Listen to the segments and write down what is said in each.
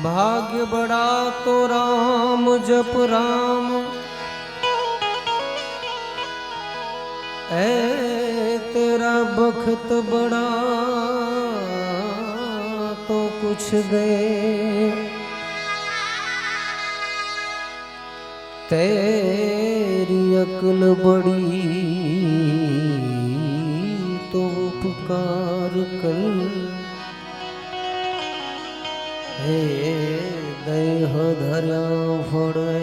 भाग्य बड़ा तो राम जप राम, ऐ तेरा बख्त बड़ा तो कुछ दे, तेरी अक्ल बड़ी तो उपकार कर, हे देह धर्या फड़े,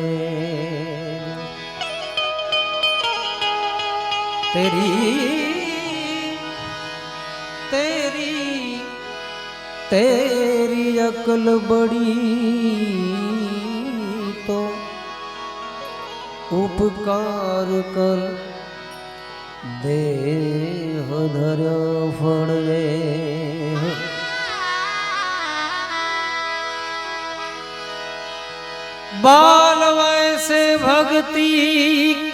तेरी तेरी तेरी अक्ल बड़ी तो उपकार कर, देह धर्या फड़े। बाल वैसे भक्ति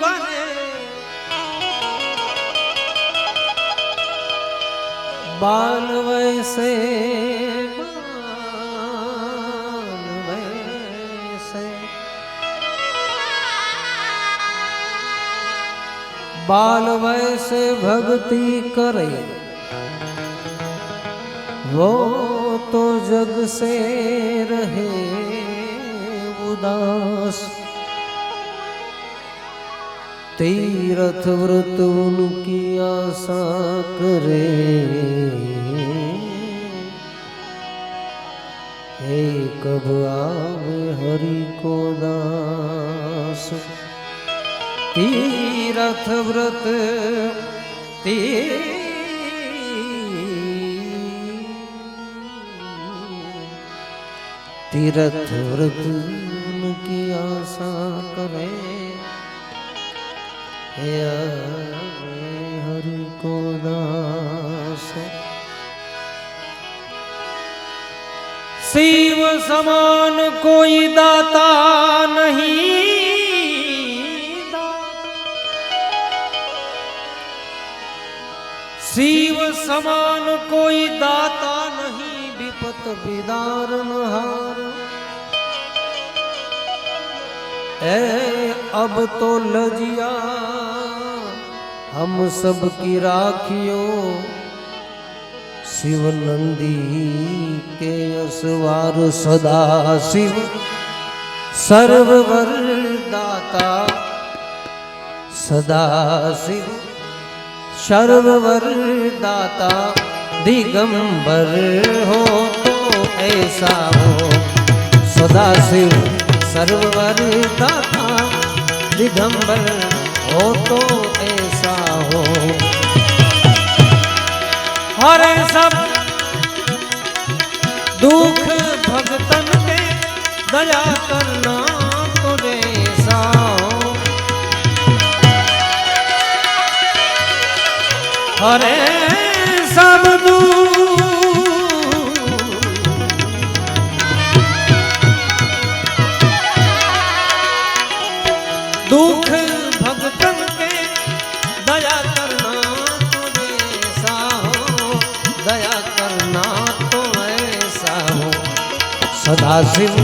करे, बाल वैसे बाल वैसे भक्ति करे, वो तो जग से रहे उदास, तीर्थ व्रत उनकी आशा करे, हे कब आवे हरि को दास। तीर्थ व्रत तीर्थ व्रत की आशा करे, हे हरि को दास। शिव समान कोई दाता नहीं, शिव समान कोई दाता नहीं, विपत विदारनहार। अब तो लजिया हम सब की राखियो, शिव नंदी के असवार सदा शिव सर्ववर दाता, सदा शिव सर्ववर दाता। दिगंबर हो तो ऐसा हो, सदा शिव सर्ववर दाता। दिगंबर हो तो ऐसा हो, हरे सब दुख भगतन के दया करना तो जैसा हो, हरे सब दुख भगतन के दया करना तो ऐसा हो, दया करना तो ऐसा हो। सदाशिव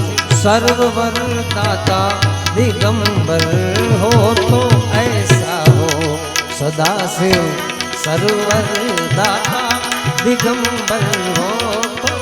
सर्ववर दाता, दिगंबर हो तो ऐसा हो। सदाशिव सर्वर दाता, दिगंबर हो तो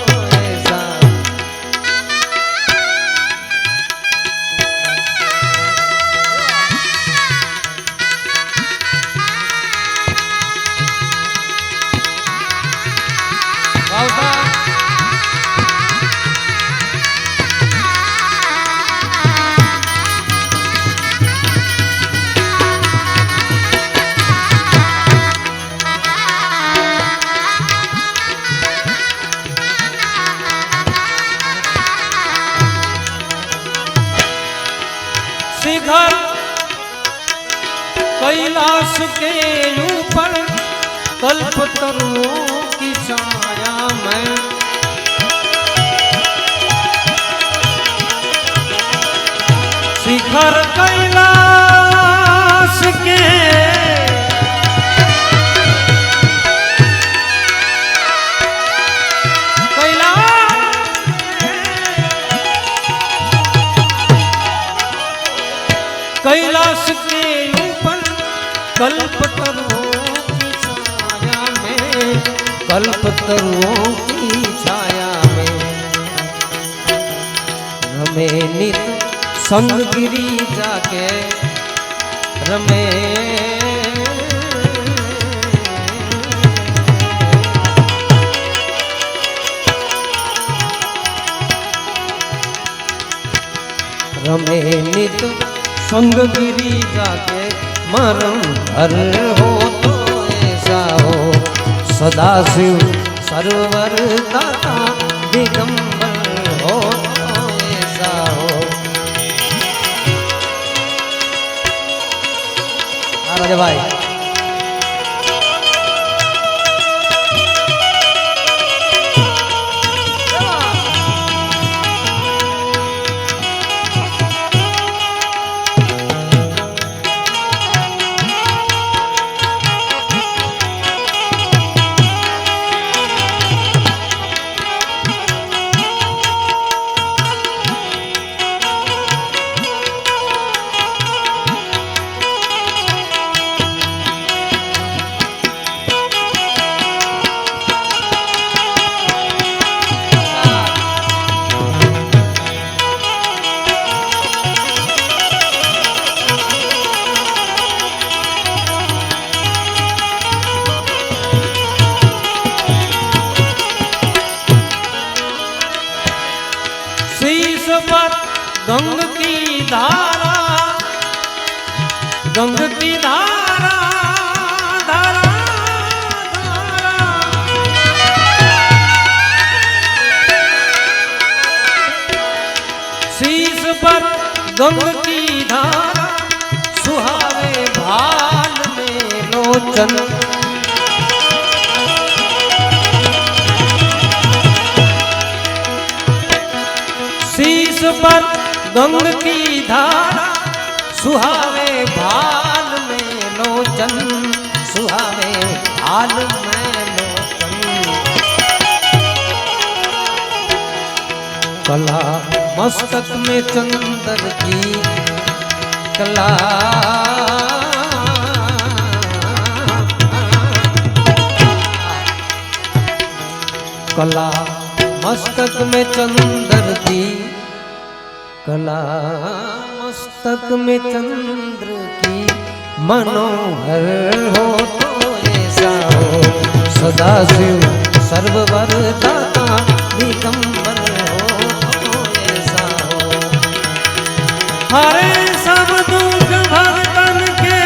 शिखर कैलाश के ऊपर कल्पतरुओं की छाया में शिखर कैलाश के कैलाश के ऊपर कल्पतरुओं की छाया में कल्पतरुओं की छाया में रमे नित संग गिरी जाके रमे रमे नित संग गिरी जाके मरम हर हो तो ऐसा हो सदा शिव सर्वर दाता दिगंबर हो तो ऐसा हो। राजा भाई पर गंग की धारा गंग की धारा धारा शीश पर गंग की धारा सुहावे भाल में लोचन शीश पर गंग की धारा सुहावे भाल में लोचन सुहावे भाल में लोचन कला मस्तक में चंदर की कला कला मस्तक में चंदर की कला मस्तक में चंद्र की मनोहर हो तो ऐसा हो सदा शिव सर्ववर दाता दिगंबर हो तो ऐसा हो। हरे सब दुख भक्तन के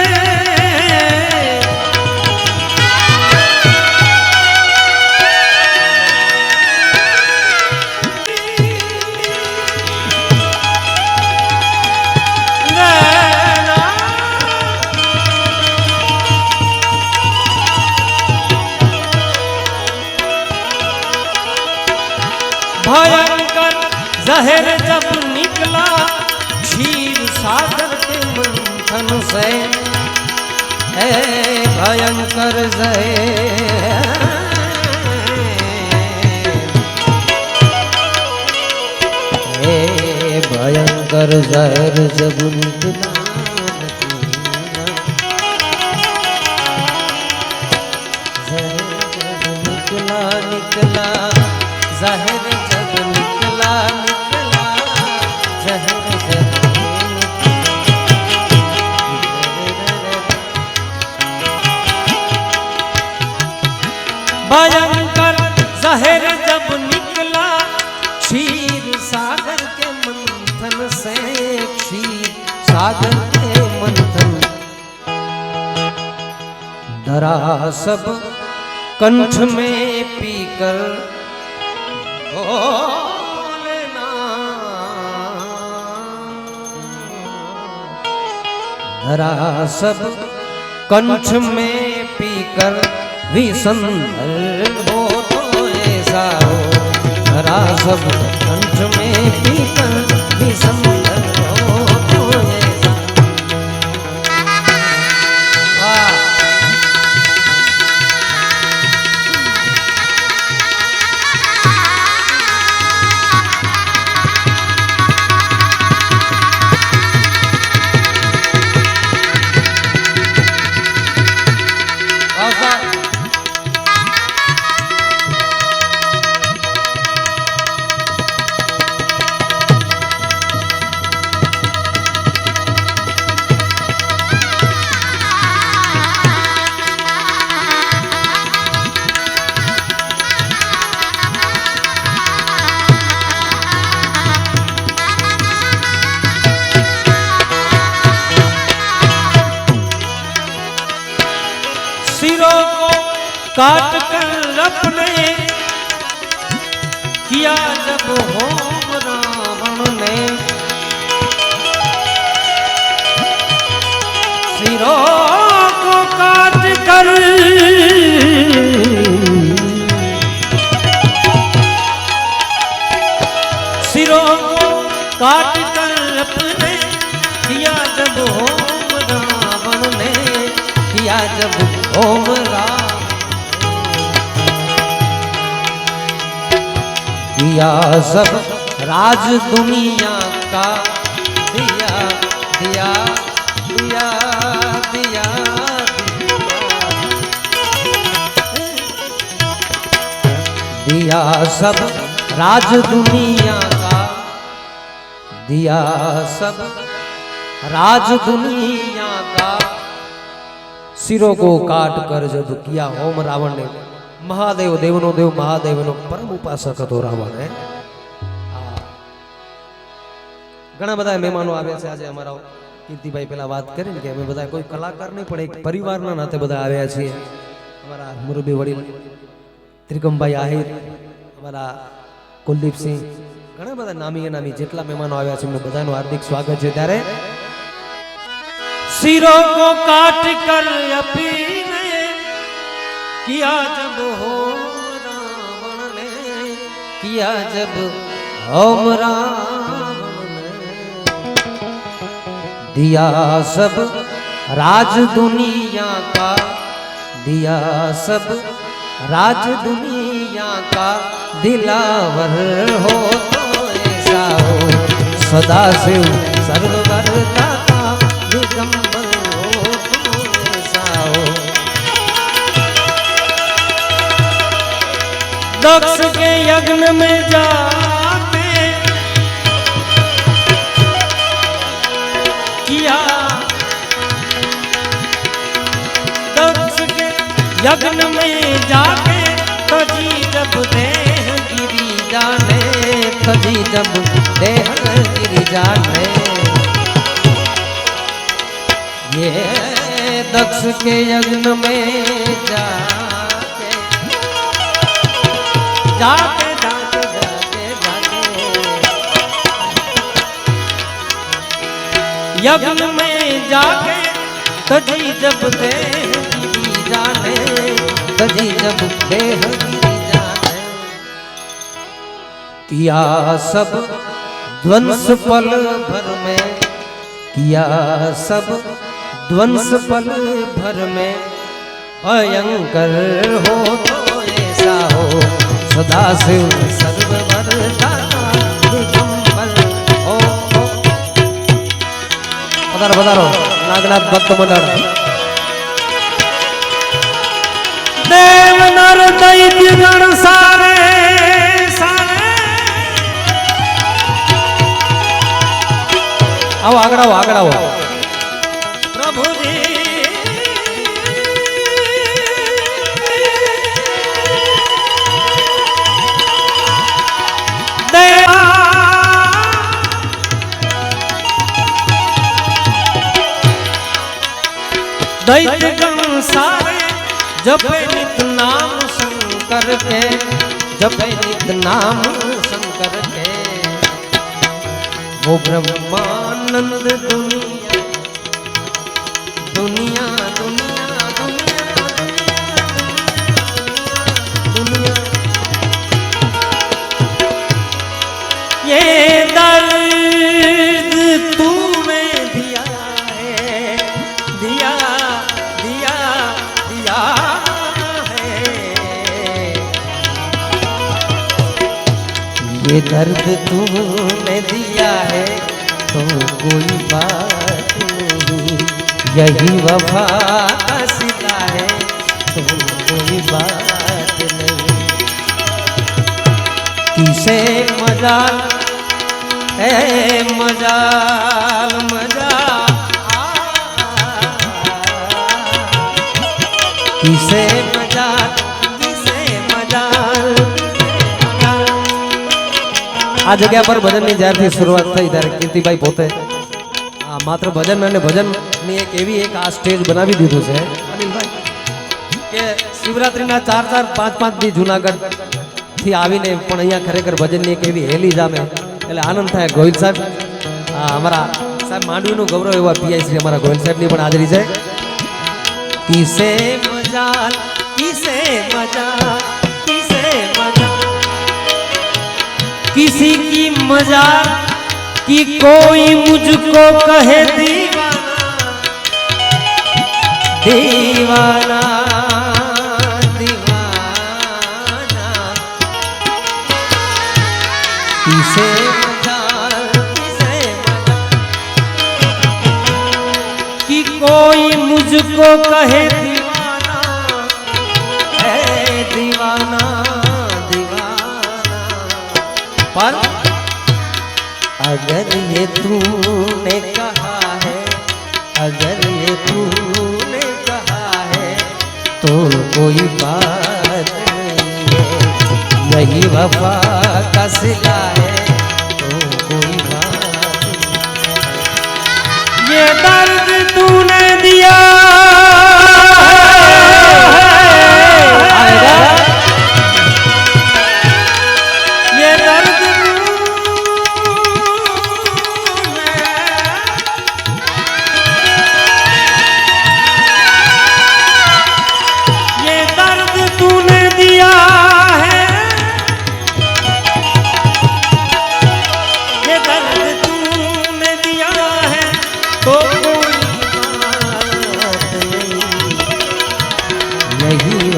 भयंकर जहर जब निकला क्षीर सागर के मंथन से है भयंकर जहर भयंकर जहर जब निकला निकला निकला जहर जब निकला निकला जहर जब भयंकर जहर जब निकला क्षीर सागर के मंथन से, क्षीर सागर के मंथन, धरा सब कंठ में पीकर भोलेनाथ, धरा सब कंठ में पीकर विसंधर हो तो ऐसा हो, धरा सब कंठ में पीकर विसंधर हो तो ऐसा। वाह सिरों को काट कर अपने किया जब होम रावण ने, सिरों को काट कर सिरों को काट कर अपने किया जब होम रावण ने, किया जब होम राम, किया सब राज दुनिया का दिया दिया दिया दिया दिया सब राज दुनिया का, दिया सब राज दुनिया का। सिरों को काट कर जब किया होम रावण ने, महादेव देवनो देव महादेव नो परम उपासक હતો રાવણ હે। ઘણા બધા મહેમાનો આવ્યા છે આજે અમારા કીર્તિભાઈ પેલા વાત કરી ને કે અમે બધા કોઈ કલાકાર નહીં પણ એક પરિવારના નાતે બધા આવ્યા છીએ। અમારા મુરબી વડીલ ત્રિકમભાઈ આહિર, અમારા કુલદીપસિંહ, ઘણા બધા નામી અનામી જેટલા મહેમાનો આવ્યા છે એમનું બધાનું હાર્દિક સ્વાગત છે। ત્યારે सिरों को काट कर अपने किया जब होम रावण ने, किया जब होम रावण ने, दिया सब राज दुनिया का, दिया सब राज दुनिया का। दिलावर हो तो ऐसा हो, सदा शिव सर्ववर दाता दिगंबर हो तो ऐसा हो। दक्ष के यज्ञ में जाके किया, दक्ष के यज्ञ में जाके तजी जब देह गिरी जाने, तजी जब देह गिरी जाने। ये दक्ष के यज्ञ में जाके जाके जाके जाके जाके यज्ञ में जाके तजी जब देह गिरी जाने, तजी जब देह गिरी जाने। किया सब ध्वंस पल भर में, किया सब ध्वंस पल भर में। भयंकर हो तो ऐसा हो, सदा शिव सर्ववर दाता दिगंबर हो। पधारो पधारो नागनाथ भक्त मंडल। देव नर दैत्य गण सारे सारे आओ आगड़ आओ आगड़ आओ। प्रभु जी दैत्य गण सारे जपे नित नाम शंकर के, जपे नित नाम शंकर के। वो ब्रह्मानंद दुनिया दुनिया दुनिया दुनिया दुनिया, ये दर्द तूने दिया है, दिया दिया दिया है। ये दर्द तूने दिया है तो कोई बात नहीं, यही वफा का सिला है तो कोई बात नहीं। किसे मजाल है मजाल मजाल, किसे मजाल किसे मजाल। आ जगह पर भजन ની જ્યારથી શરૂઆત થઈ ત્યારે કીર્તિભાઈ પોતે માત્ર ભજન અને ભજનની એવી એક આ સ્ટેજ બનાવી દીધું છે અનિલભાઈ કે શિવરાત્રીના 4-4 5-5 દી જૂનાગઢથી આવીને પણ અહીંયા ખરેખર ભજનની એક એવી હેલી જામે એટલે આનંદ થાય। ગોહિલ સાહેબ અમારા સાહેબ માંડવીનું ગૌરવ એવા પીઆઈ શ્રી અમારા ગોહિલ સાહેબની પણ હાજરી છે। કિસે મજાલ કિસે મજાલ કિસે મજાલ, किसी की मजाल कि कोई मुझको कहे दीवाना दीवाना दीवाना। किसे मजाल कि कोई मुझको कहे दीवाना है दीवाना दीवाना। पर अगर ये तूने कहा है, अगर ये तूने कहा है तो कोई बात नहीं है, यही वफा का सिला है तो कोई बात नहीं। ये दर्द तूने दिया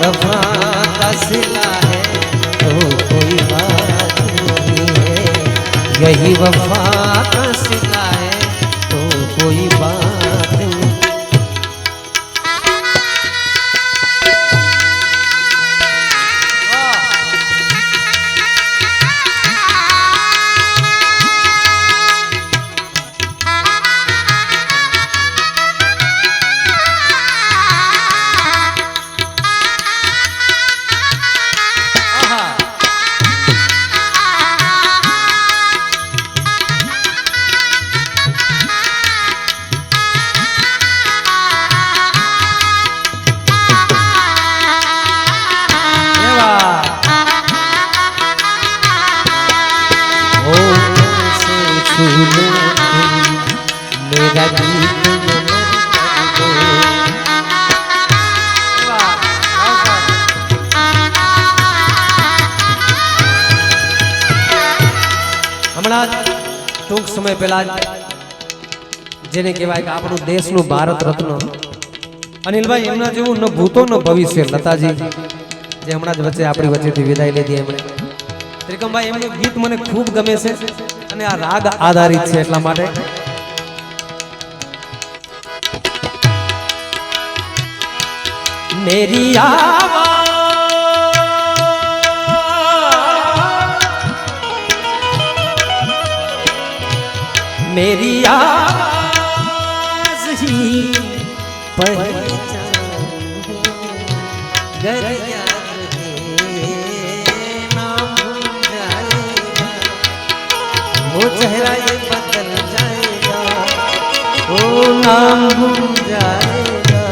वफा का सिला है तो कोई बात नहीं है, यही वफा का सिला है तो कोई बात नहीं। मेरा गीत હમણાં ટૂંક સમય પહેલા જેને કહેવાય કે આપણું દેશનું ભારત રત્ન અનિલભાઈ એમના જેવું ન ભૂતો ન ભવિષ્ય લતાજી જે હમણાં જ વચ્ચે આપણી વચ્ચેથી વિદાય લીધી એમણે ત્રિકમભાઈ એમનું ગીત મને ખૂબ ગમે છે અને આ રાગ આધારિત છે એટલા માટે मेरी आवाज़ मेरी आवाज़ ही पहचान गर याद नाम भूल जाएगा वो चेहरा ये बदल जाएगा वो नाम भूल जाएगा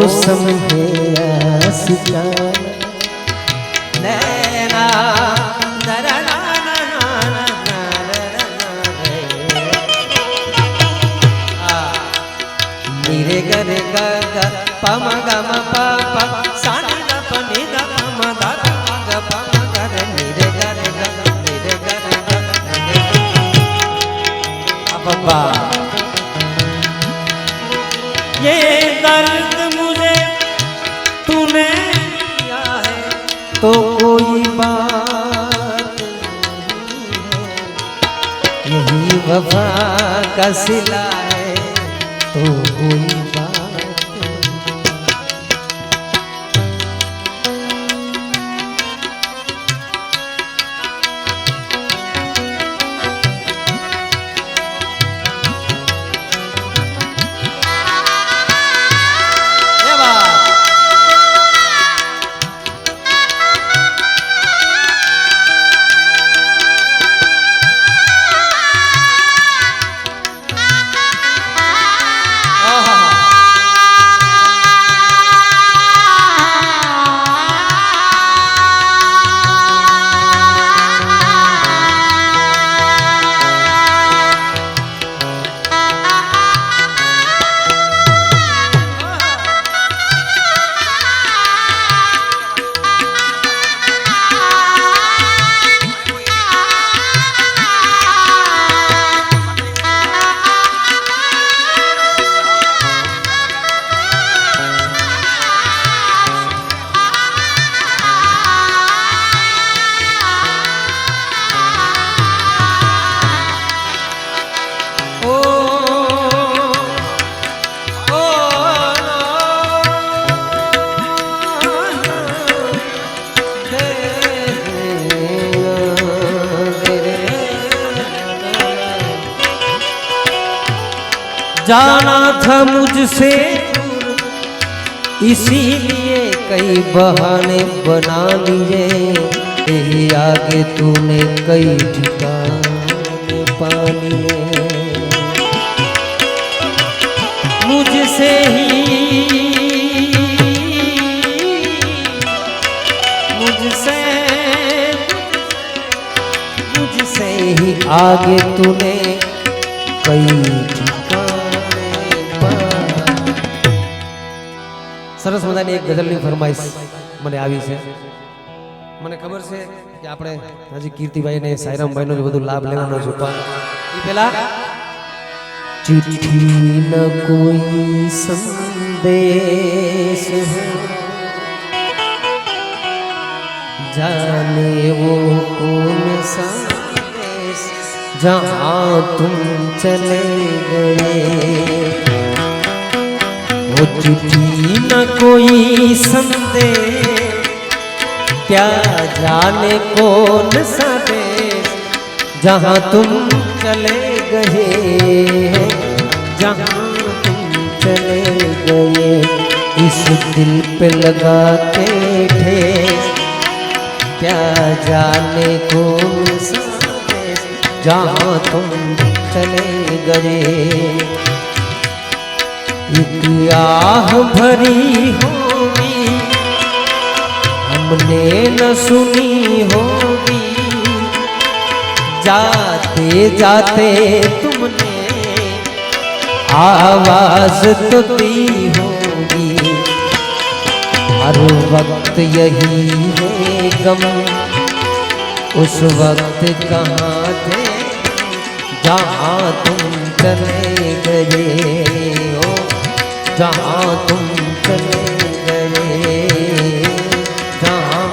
मौसम है आशिका नैना नरना रे ग रे ग ग प म ग म प प सा नि द प नि द प म द ग ग प म ग रे नि रे ग रे ग नि रे ग रे ग अब्बा ये दर्द मुझे तूने दिया है तो कोई बात नहीं है यही वफा का सिला है तो कोई बात जाना था मुझसे इसीलिए कई बहाने बना लिए तेरे आगे तूने कई ठिकाने पा लिए मुझसे ही आगे तूने कई સરસ મજાની એક ગઝલની ફરમાઈશ મને આવી છે મને ખબર છે કે આપણે હજી કીર્તિભાઈ ને સાયરામભાઈ નો બધું લાભ લેવાનો છે પણ એ પહેલા चिट्ठी न कोई संदेश है जाने वो कौन सा देश जहाँ तुम चले गए वो चिट्ठी न कोई संदेश क्या जाने कौन सा देश जहाँ तुम चले गए जहाँ तुम चले गए इस दिल पे लगा के ठेस क्या जाने कौन सा देश जहाँ तुम चले गए एक आह भरी होगी हमने न सुनी होगी जाते जाते तुमने आवाज तो दी होगी हर वक्त यही है गम उस वक्त कहाँ थे जहाँ तुम चले गए हो जहाँ तुम चले गए जहाँ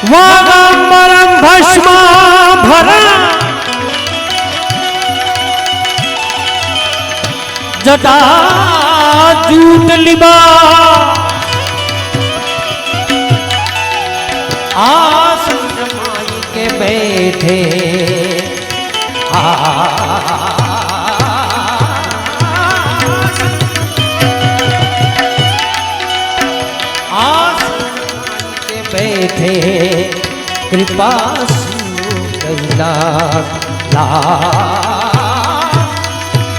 वागंबरम भस्मा भरा जटा जूट लिबा आसन जमाई के बैठे बैठे कृपा सिंधु कैलाश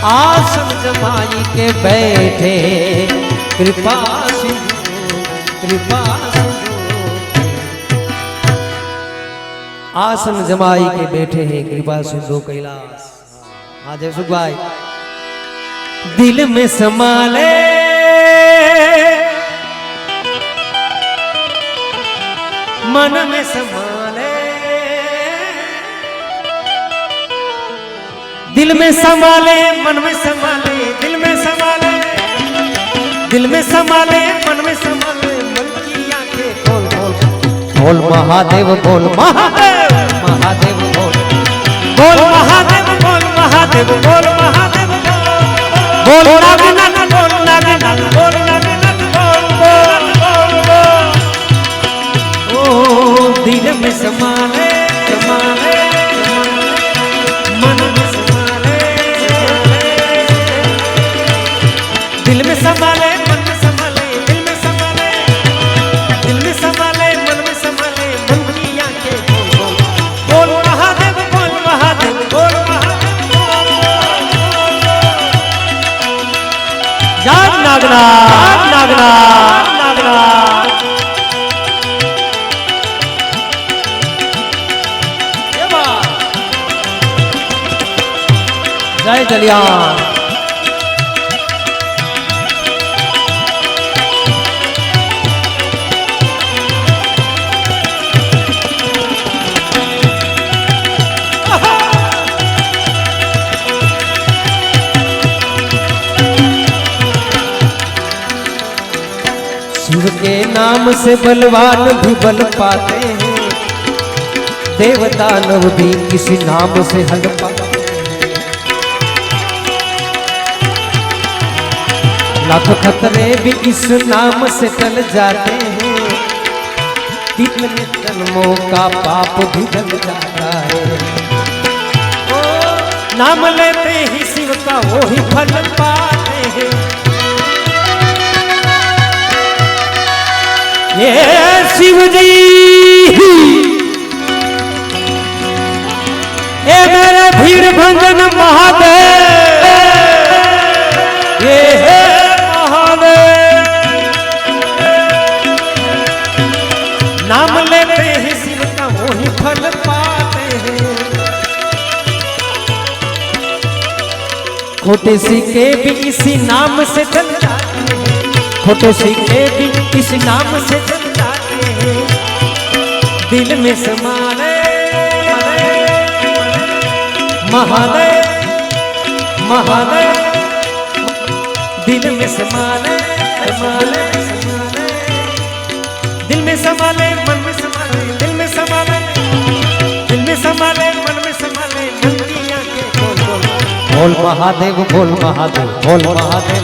आसन जमाई के बैठे कृपा सिंधु कृपा आसन जमाई के बैठे हैं कृपा सिंधु कैलाश। हाँ जय सुख भाई। दिल में संभाले मन में संभाले, दिल में संभाले मन में संभाले, दिल में संभाले, दिल में संभाले मन में संभाले, मन की आंखें खोल खोल बोल महादेव बोल महादेव महादेव बोल बोल महादेव बोल महादेव बोल महादेव बोल नागनाथ बोल नागनाथ बोल नागनाथ बोल बोल ओ दिल में समाले समाले मन में समाले दिल में समाले मन में समाले दिल में समाले दिल में समाले मन में समाले मन की आंखें खोल बोल महादेव बोल महादेव बोल महादेव जय नागनाथ नागनाथ नागनाथ जय जलियान। शिव के नाम से बलवान भी बल पाते हैं, देवता नव भी किसी नाम से हल पाते हैं। लाख खतरे भी इस नाम से टल जाते हैं, कितने जन्मों का पाप भी ढल जाता है। ओ नाम लेते ही शिव का वो ही फल पाते हैं। ये शिव जी ये मेरे भीड़ भंजन महादेव ये है नाम लेते हैं शिव का वही फल पाते हैं। खोटे सिक्के भी इसी नाम से चल जाते हैं, खोटे सिक्के भी इस नाम से चल जाते हैं। दिल में समाले महादेव महादेव दिल में समाले समाले समाले दिल में संभाले मन में संभाले दिल में संभाले दिल में संभाले मन में संभाले मन की आंखें खोल बोल बोल महादेव बोल महादेव बोल महादेव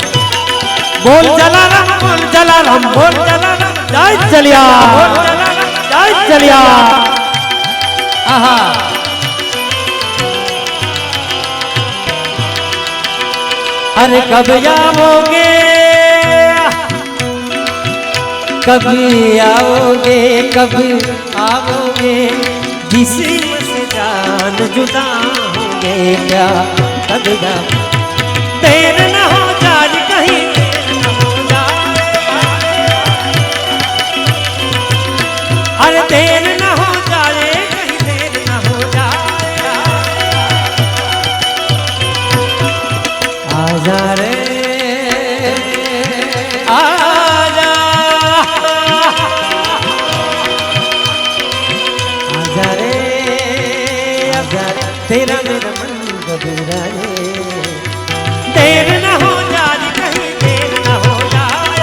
बोल जलाराम बोल जलाराम बोल जलाराम जय जलिया बोल जलाराम जय जलिया। आहा अरे कब आओगे कभी आओगे कभी आओगे जिस्म से जान जुदा होंगे क्या कभी देर न हो जाए कहीं देर न हो जाए अरे देर न हो जाए कहीं देर न हो जाए आजा रे तेरा मेरा मन बदूरा है देर न हो जाए कहीं देर न हो जाए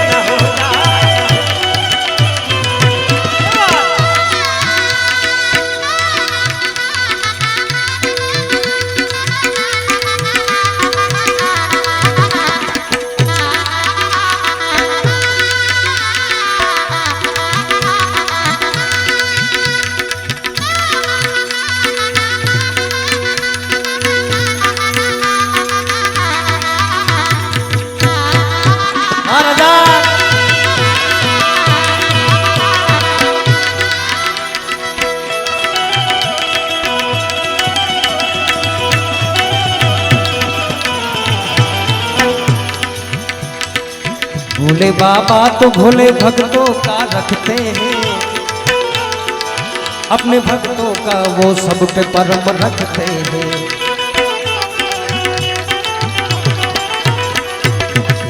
भोले बाबा तो भोले भक्तों का रखते हैं, अपने भक्तों का वो सब पे परम रखते हैं।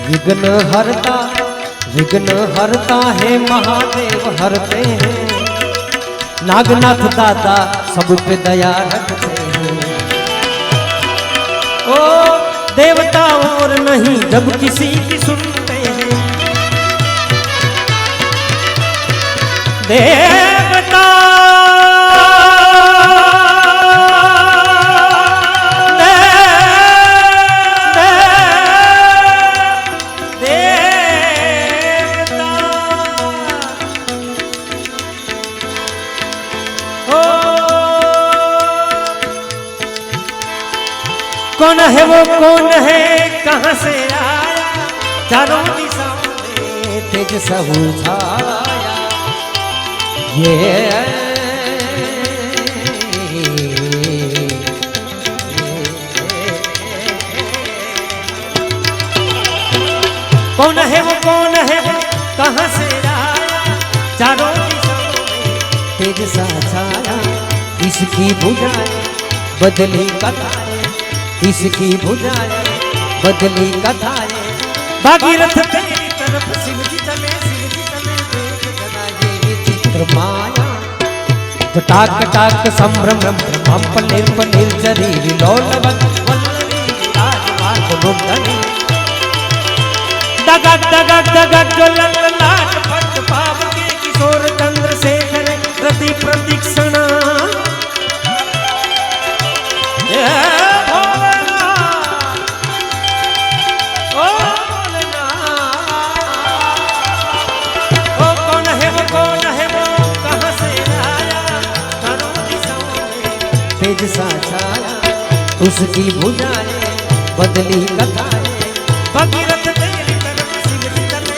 विघ्न हरता है महादेव हरते हैं, नागनाथ दादा सब पे दया रखते हैं। ओ देवता और नहीं जब किसी की सुनते हैं, देवता कौन है वो कौन है कहां से आया, चारों दिशाओं में तेज सब छाया। ये कौन है वो कहां से आया, चारों दिशाओं में तेज सा छाया। इसकी भुजाएं बदली कथाएं, इसकी भुजाएं बदली कथाएं, भागीरथ तेरी तरफ शिव जी चले देख जरा ये विचित्र माया। टाक टाक संभ्रम ब्रह्म पनीर पनीर जरी विलोलवत वल्लरी राजमार्ग मुंडनी, दगक दगक दगक ज्वलन लाट पट पाव के किशोर चंद्रशेखर रति प्रतीक्षणा। तेज सा छाया, उसकी भुजाएं बदली कथाएं, भगीरथ तेरी तरफ शिव जी चले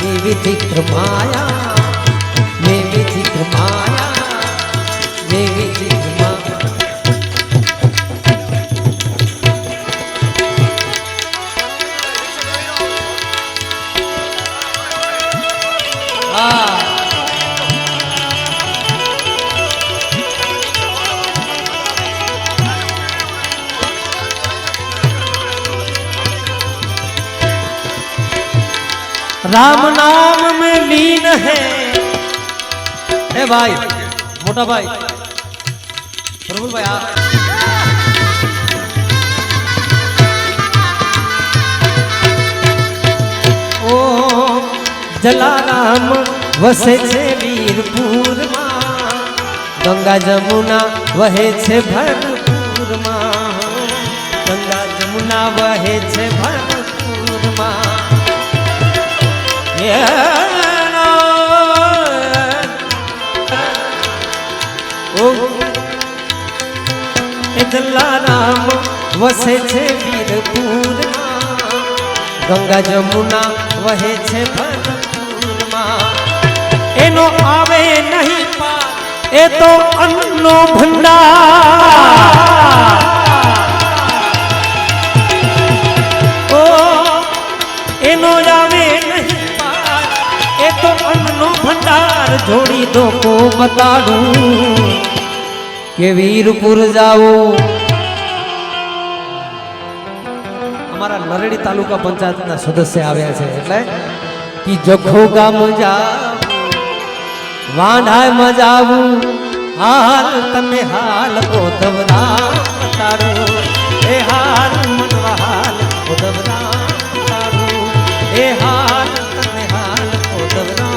ये विचित्र माया, ये विचित्र माया, ये विचित्र माया। राम नाम में लीन है। ए भाई मोटा भाई प्रभुल भाई ओ जलाराम वसे छे वीरपुर मां, गंगा जमुना वहे छे भरपूर मां, गंगा जमुना वहे छे भरपूर मां। जलाराम वसे छे वीरपुर मां, गंगा जमुना वहे छे भरपूर मां। एनो आवे नहीं पार ए तो अन्नो भंडार, ओ एनो आवे नहीं पार ए तो अन्नो भंडार। जोड़ी दो को बताड़ू के वीरपुर जाओ। हमारा नरेड़ी तालुका पंचायत सदस्य આવ્યા છે એટલે कि जखो गाम जाऊ वांढाय मजाऊ, हाल तने हाल कोदवरा तारू, ए हाल मनवा हाल कोदवरा तारू, ए हाल तने हाल कोदवरा।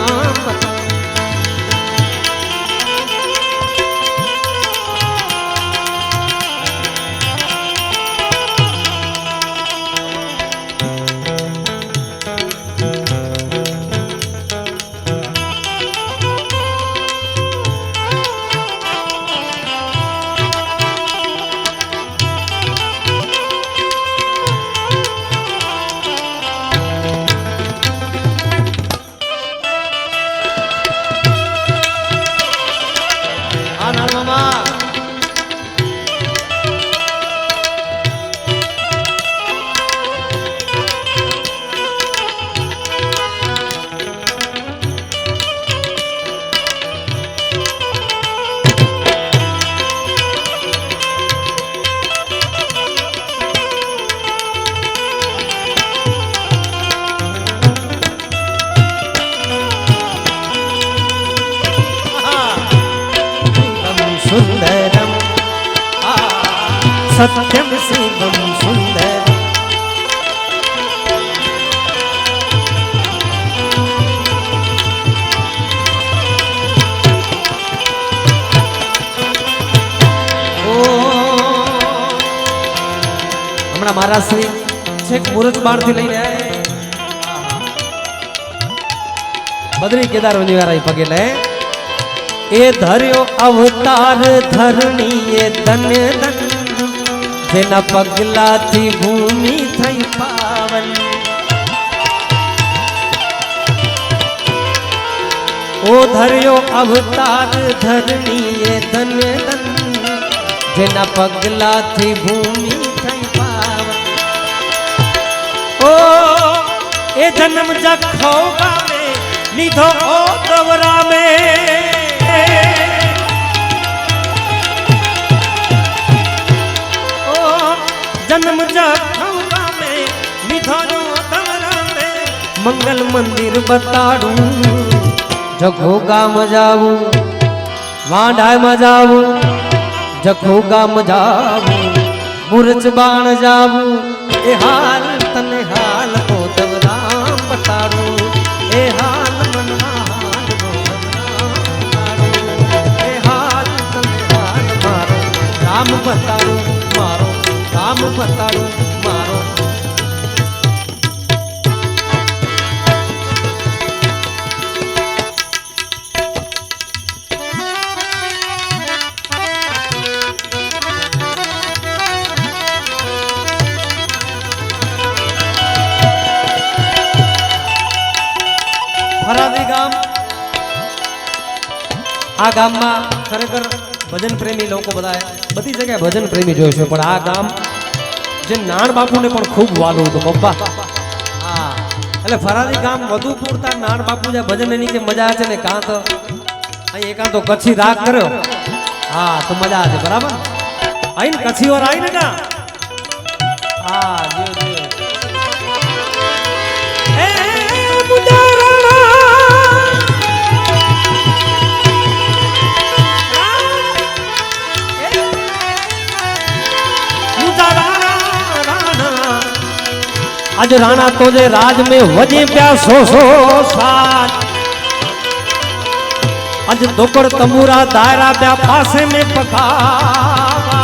सुंदरम सत्यम शिवम सुंदरम। हमारा महाराज श्री छेक मुरज बाण थी लईने बद्री केदार निवारा पगे ले ए धर्यो अवतार धरणी ए धन्य धन जेना पगला थी भूमि थई पावन। ओ धर्यो अवतार धरणी ए धन्य धन जेना पगला थी भूमि थई पावन। ओ ए जन्म जखो गावे लीधो ओ दवरा में ओ जन्म जखो गावे लीधो ओ दवरा में मंगल मंदिर बताड़ू जखो गाम जावू वांढाय मजावू जखो गाम जावू मुरज बाण जावू ए हाल तने हाल को दवराम बताड़ू ए हाल मनवा हाल को ए हाल तने हाल मारो राम बताड़ू मारो राम बताड़ू मारो। फरादी गाम आ गाम में खरेखर भजन प्रेमी लोग बधाए बधी जगह भजन प्रेमी जो है आ गाम जे नाण बापू ने पण खूब वालू तो पप्पा हाँ એટલે ફરાદી ગામ વધુ પૂરતા નાણ બાપુ જે ભજન ની કે મજા છે ને કાં તો અહીં એકાં તો કચ્છી રાગ કર્યો હા તો મજા છે બરાબર આઈને કચ્છી વાર આઈને ના હા જીઓ જીઓ એ મુજારા आज राणा तोजे राज में वजे प्या सो साथ आज दोकड़ तंबूरा दायरा प्या पासे में पकावा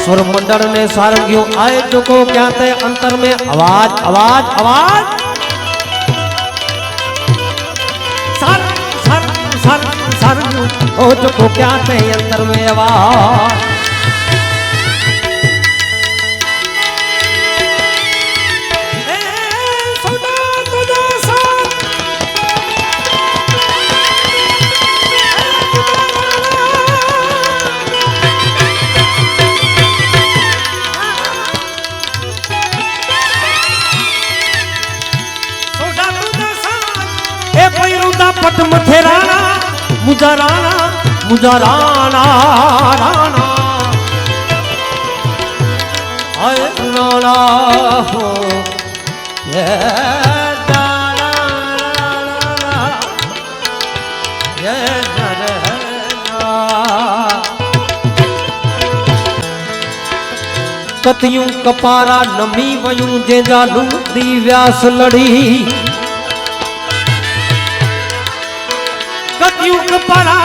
सुर मंडल ने सारंगियों आए जो को क्या थे अंतर में आवाज आवाज आवाज सर सर सर सर ओ जो को क्या थे अंतर में आवाज पट मथे राणा मुझा राणा राणा आय राणा हो ये राणा ये राणा कतियूं कपारा नमी वयूं जे जालू दी व्यास लड़ी कतियुग परा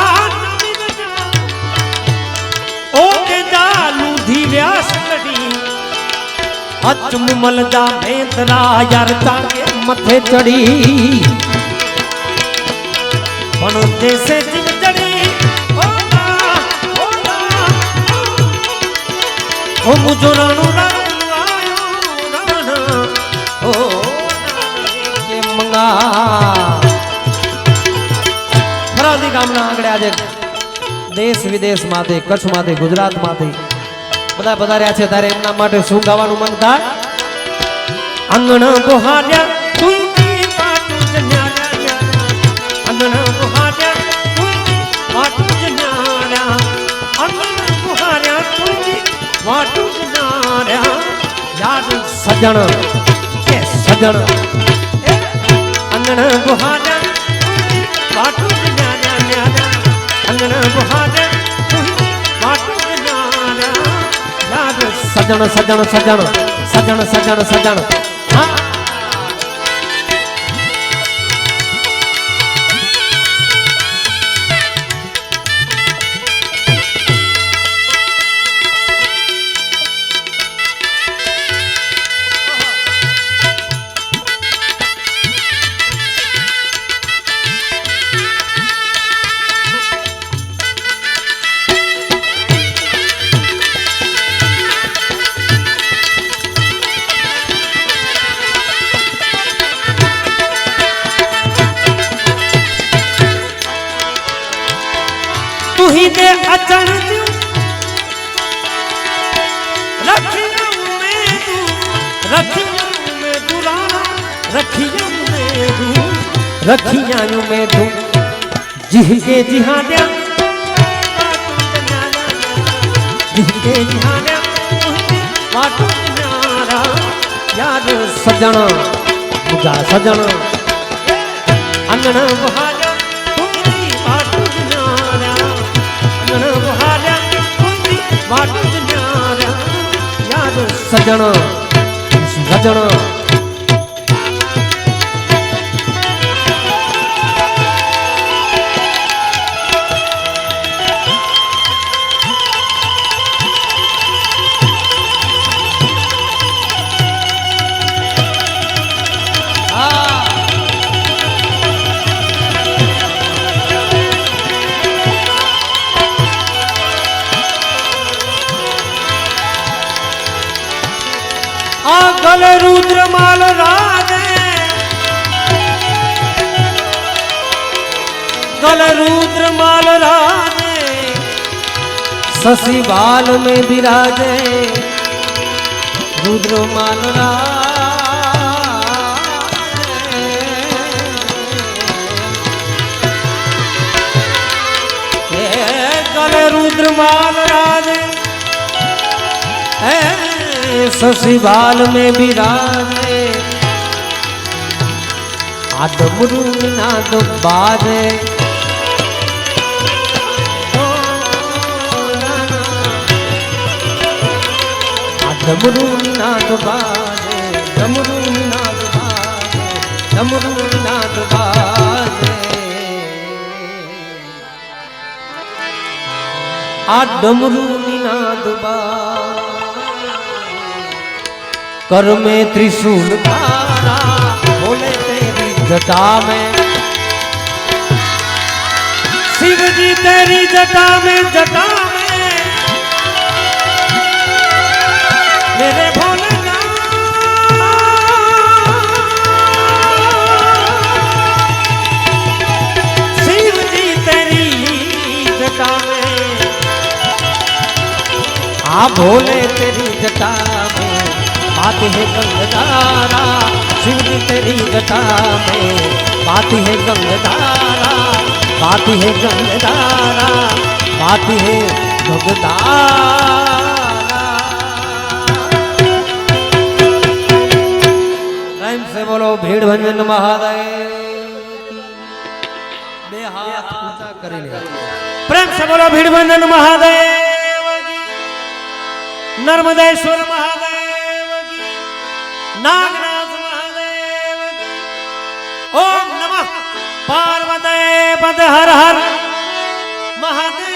ओ के जालू धी व्यास लड़ी अचम मल जा मेतरा यार ताके मथे चढ़ी पण जैसे जिम चढ़ी ओ मुझो राणू राणू आयो राणा ओ के मंगा फरादी गामना आंगड़े आज देश विदेश माथे कच्छ माथे गुजरात माथे बधा पधार्या छे तारे एमना माटे शुं गावानुं मन थाय आंगणा बहार्या तुलसी पाटू जन्याल्या आंगणा बहार्या तुलसी पाटू जन्याल्या आंगणा बहार्या तुलसी पाटू जन्याल्या याद सजण के सजण आंगणा बहार्या पाटू अंगना सजन सजन सजन सजन सजन सजन हाँ तुही दे अचण दियो रखिया में तू रखिया में दुलारा रखिया में तू रखिया में तू जिहके जिहाद्या जिहके जिहाद्या वाटू न्यारा याद सजन मुझा सजन अंगण बहाजा तुमरी वाटू न्यारा अंगण बहाजा तुमरी वाटू न्यारा याद सजन सजन गले रुद्र माल राजे गले रुद्र माल राजे शशि बाल में विराजे रुद्र माल गले रुद्र माल राजे शशि बाल में विराजे आदमरू नाद बाजे आदमरू नाद बाजे डमरू नाद बाजे डमरू नाद बाजे आ डमरू नाद बाजे कर में त्रिशूल धारा बोले तेरी जटा में शिव जी तेरी जटा में मेरे भोले शिव जी तेरी जटा में आ भोले तेरी जटा में बात है गंगधारा शिव जी तेरी जटा में बात है गंगधारा बात है गंगधारा बात है गंगधारा प्रेम से बोलो भीड़ भंजन महादेव बे हाथ ऊंचा कर ले प्रेम से बोलो भीड़ भंजन महादेव नर्मदेश्वर महादेव नागराज महादेव ओम नमः पार्वती पद हर हर महादेव।